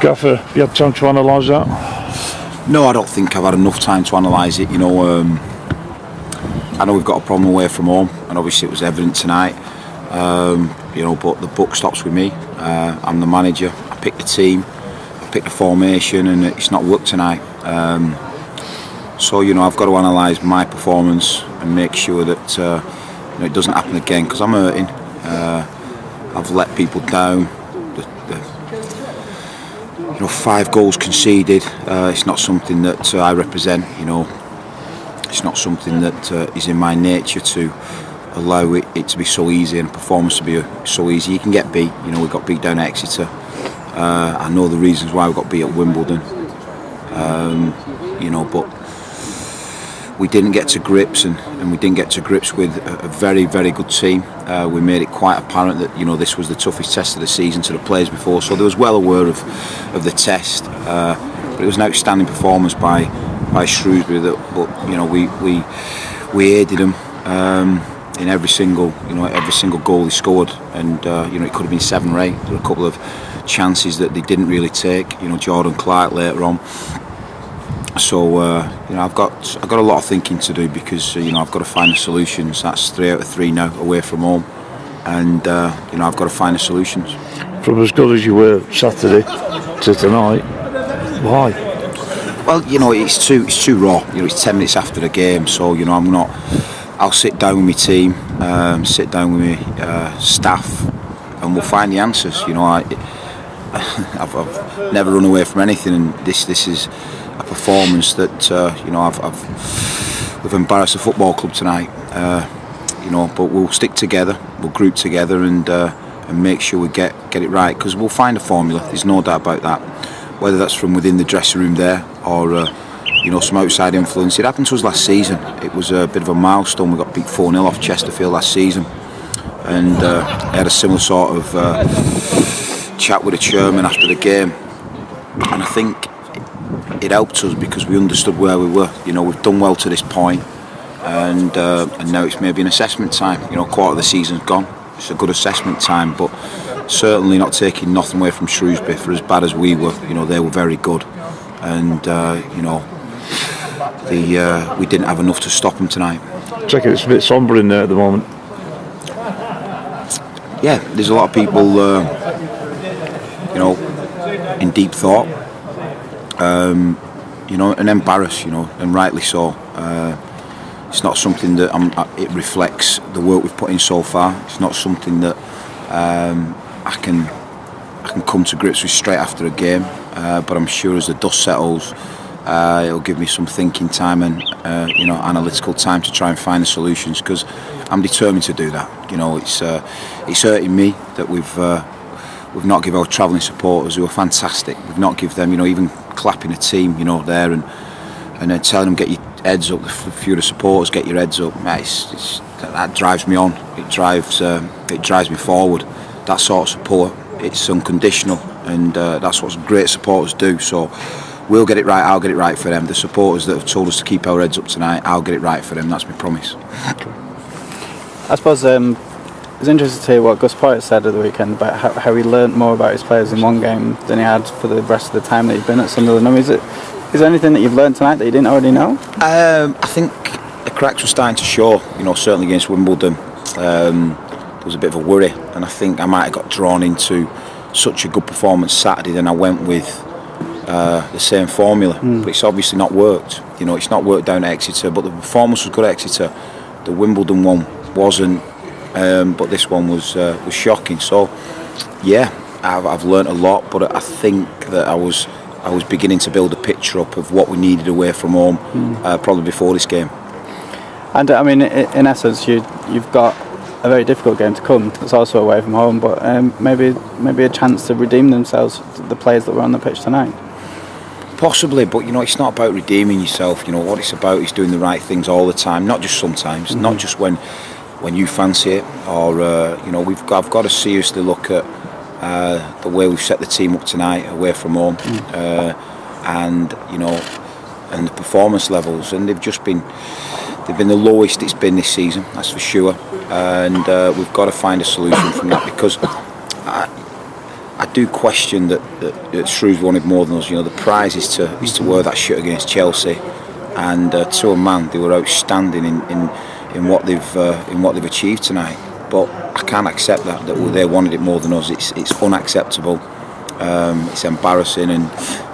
Gaffer, you had time to analyse that? No, I don't think I've had enough time to analyse it. I know we've got a problem away from home, and obviously it was evident tonight. But the buck stops with me. I'm the manager. I pick the team, I pick the formation, and it's not worked tonight. So I've got to analyse my performance and make sure that it doesn't happen again, because I'm hurting. I've let people down. 5 goals conceded. It's not something that I represent. It's not something that is in my nature to allow it to be so easy and performance to be so easy. You can get beat. We got beat down at Exeter. I know the reasons why we got beat at Wimbledon. But we didn't get to grips, and we didn't get to grips with a very, very good team. We made it quite apparent that this was the toughest test of the season to the players before, so they was well aware of the test. But it was an outstanding performance by Shrewsbury. But we aided them in every single goal they scored, and it could have been 7 or 8. There were a couple of chances that they didn't really take. Jordan Clark later on. So I've got a lot of thinking to do, because I've got to find the solutions. That's 3 out of 3 now away from home, and I've got to find the solutions. From as good as you were Saturday to tonight, why? Well, it's too raw. It's 10 minutes after the game, so I'll sit down with my team, sit down with my staff, and we'll find the answers. I've never run away from anything, and this is a performance that we've embarrassed the football club tonight. But we'll stick together, we'll group together, and make sure we get it right, because we'll find a formula. There's no doubt about that. Whether that's from within the dressing room there, or some outside influence. It happened to us last season. It was a bit of a milestone. We got beat 4-0 off Chesterfield last season, and I had a similar sort of chat with the chairman after the game, and I think it helped us because we understood where we were. We've done well to this point, and now it's maybe an assessment time. Quarter of the season's gone. It's a good assessment time, but certainly not taking nothing away from Shrewsbury. For as bad as we were, they were very good, and we didn't have enough to stop them tonight. Check it, it's a bit sombre in there at the moment. Yeah, there's a lot of people, in deep thought, and embarrassed, and rightly so. It's not something that it reflects the work we've put in so far. It's not something that I can come to grips with straight after a game. But I'm sure as the dust settles, it'll give me some thinking time and analytical time to try and find the solutions, because I'm determined to do that. It's hurting me that we've not given our travelling supporters, who are fantastic. We've not given them, even clapping a team, there and then telling them, get your heads up. A few of the supporters, get your heads up. That drives me on. It drives me forward. That sort of support, it's unconditional, and that's what great supporters do. So we'll get it right. I'll get it right for them. The supporters that have told us to keep our heads up tonight, I'll get it right for them. That's my promise. I suppose it's interesting to hear what Gus Poyet said at the weekend about how he learnt more about his players in one game than he had for the rest of the time that he'd been at Sunderland. I mean, is there anything that you've learnt tonight that you didn't already know? I think the cracks were starting to show. Certainly against Wimbledon, there was a bit of a worry, and I think I might have got drawn into such a good performance Saturday. Then I went with the same formula, but it's obviously not worked. It's not worked down at Exeter, but the performance was good at Exeter. The Wimbledon one wasn't, but this one was shocking. So yeah, I've learnt a lot, but I think that I was beginning to build a picture up of what we needed away from home, probably before this game. And I mean, in essence, you've got a very difficult game to come. It's also away from home, but maybe a chance to redeem themselves, the players that were on the pitch tonight. Possibly, but it's not about redeeming yourself. What it's about is doing the right things all the time, not just sometimes, not just when you fancy it, or I've got to seriously look at the way we've set the team up tonight away from home, and the performance levels, and they've been the lowest it's been this season, that's for sure, and we've got to find a solution from that, because I do question that Shrewsbury wanted more than us. You know, the prize is to wear that shirt against Chelsea, and to a man, they were outstanding in what they've achieved tonight. But I can't accept that they wanted it more than us. It's unacceptable. It's embarrassing, and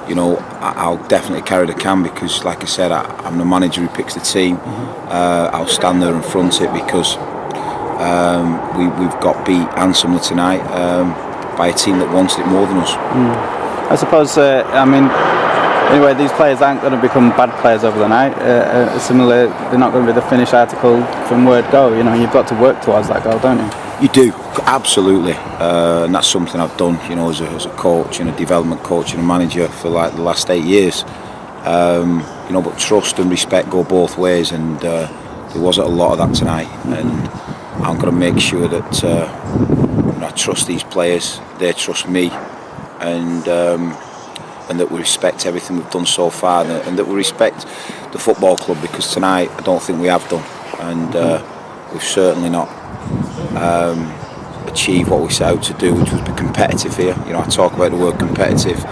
you know, I'll definitely carry the can because, like I said, I'm the manager who picks the team. I'll stand there and front it because we've got beat handsomely tonight by a team that wanted it more than us. I suppose, anyway, these players aren't going to become bad players over the night. Similarly, they're not going to be the finished article from word go. You know, you've got to work towards that goal, don't you? You do, absolutely, and that's something I've done, you know, as a coach and a development coach and a manager for like the last 8 years. You know, but trust and respect go both ways, and there wasn't a lot of that tonight. And I'm going to make sure that I trust these players, they trust me, and that we respect everything we've done so far, and that we respect the football club, because tonight I don't think we have done, and we've certainly not achieve what we set out to do, which was be competitive here. You know, I talk about the word competitive,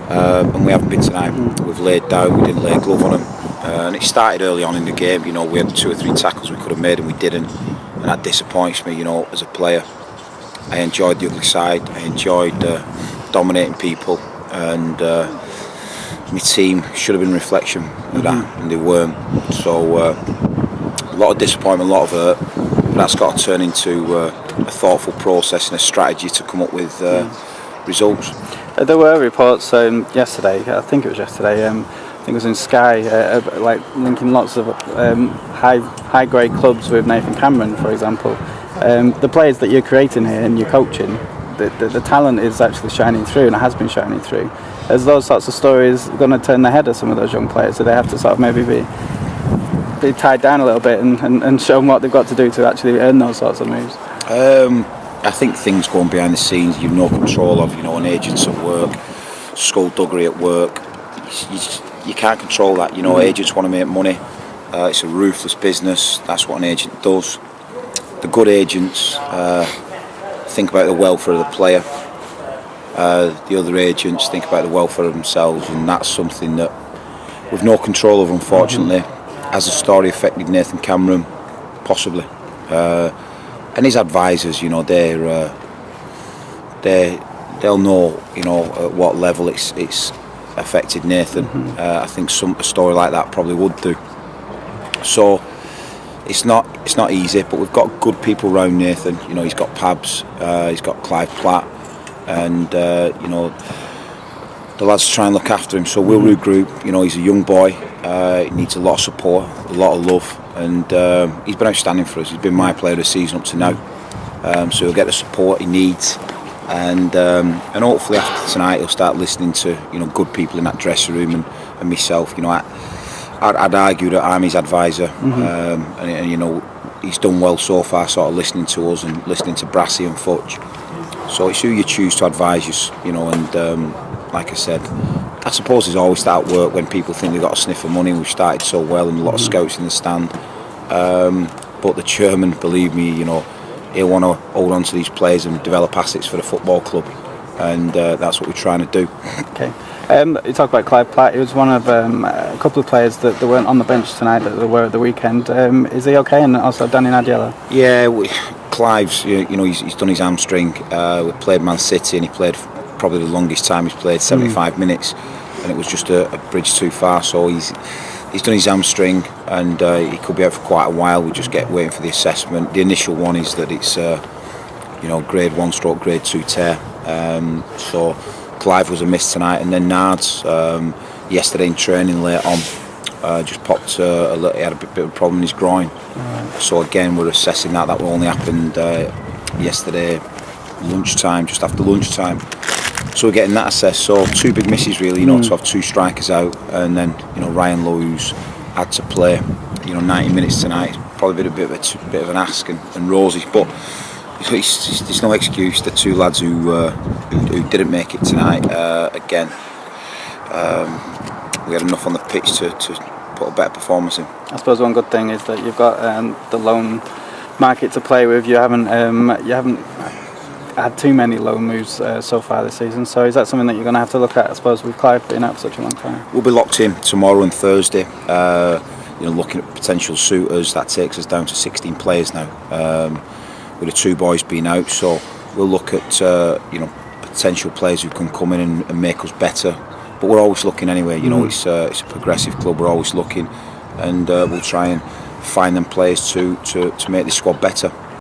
and we haven't been tonight. We've laid down, we didn't lay a glove on them, and it started early on in the game. You know, we had 2 or 3 tackles we could have made and we didn't, and that disappoints me. You know, as a player, I enjoyed the ugly side. I enjoyed dominating people, and my team should have been a reflection of that, and they weren't. So a lot of disappointment, a lot of hurt. But that's got to turn into a thoughtful process and a strategy to come up with results. There were reports yesterday, I think it was in Sky, like linking lots of high grade clubs with Nathan Cameron, for example. The players that you're creating here and you're coaching, the talent is actually shining through, and it has been shining through. Is those sorts of stories going to turn the head of some of those young players? So they have to sort of maybe be tied down a little bit and show them what they've got to do to actually earn those sorts of moves? I think things going behind the scenes you've no control of. You know, an agent's at work, skullduggery at work. You can't control that. You know, agents want to make money. It's a ruthless business. That's what an agent does. The good agents think about the welfare of the player. The other agents think about the welfare of themselves, and that's something that we've no control of, unfortunately. Has the story affected Nathan Cameron? Possibly. And his advisors, you know, they'll know, you know, at what level it's affected Nathan. I think a story like that probably would do. So it's not easy, but we've got good people around Nathan. You know, he's got Pabs, he's got Clive Platt, and you know, the lads try and look after him. So we'll regroup. You know, he's a young boy. He needs a lot of support, a lot of love, and he's been outstanding for us. He's been my player of the season up to now. So he'll get the support he needs, and hopefully after tonight he'll start listening to, you know, good people in that dressing room and myself. You know, I'd argue that I'm his advisor, and you know, he's done well so far, sort of listening to us and listening to Brassy and Futch. So it's who you choose to advise you know, and like I said, I suppose it's always start work when people think they've got a sniff of money. We've started so well and a lot of scouts in the stand. But the chairman, believe me, you know, he'll want to hold on to these players and develop assets for the football club, and that's what we're trying to do. Okay. You talk about Clive Platt. He was one of a couple of players that weren't on the bench tonight that they were at the weekend. Is he okay? And also Danny Nadiella. Yeah, Clive's, you know, he's done his hamstring. We played Man City and he played probably the longest time he's played, 75 minutes, and it was just a bridge too far. So he's done his hamstring, and he could be out for quite a while. We just waiting for the assessment. The initial one is that it's you know, grade 1/grade 2 tear. So Clive was a miss tonight, and then Nards yesterday in training late on just popped a little. He had a bit of a problem in his groin. So again, we're assessing that. That only happened yesterday lunchtime, just after lunchtime. So we're getting that assessed. So 2 big misses really, you know, to have 2 strikers out, and then, you know, Ryan Lowe, who's had to play, you know, 90 minutes tonight. Probably been a bit of an ask, and Rosie, but there's no excuse. The 2 lads who didn't make it tonight, again, we had enough on the pitch to put a better performance in. I suppose one good thing is that you've got the loan market to play with. You haven't had too many loan moves so far this season. So is that something that you're going to have to look at, I suppose, with Clive being out for such a long time? We'll be locked in tomorrow and Thursday. Looking at potential suitors. That takes us down to 16 players now, with the 2 boys being out. So we'll look at potential players who can come in and make us better. But we're always looking anyway. It's a progressive club. We're always looking, and we'll try and find them players to make the squad better.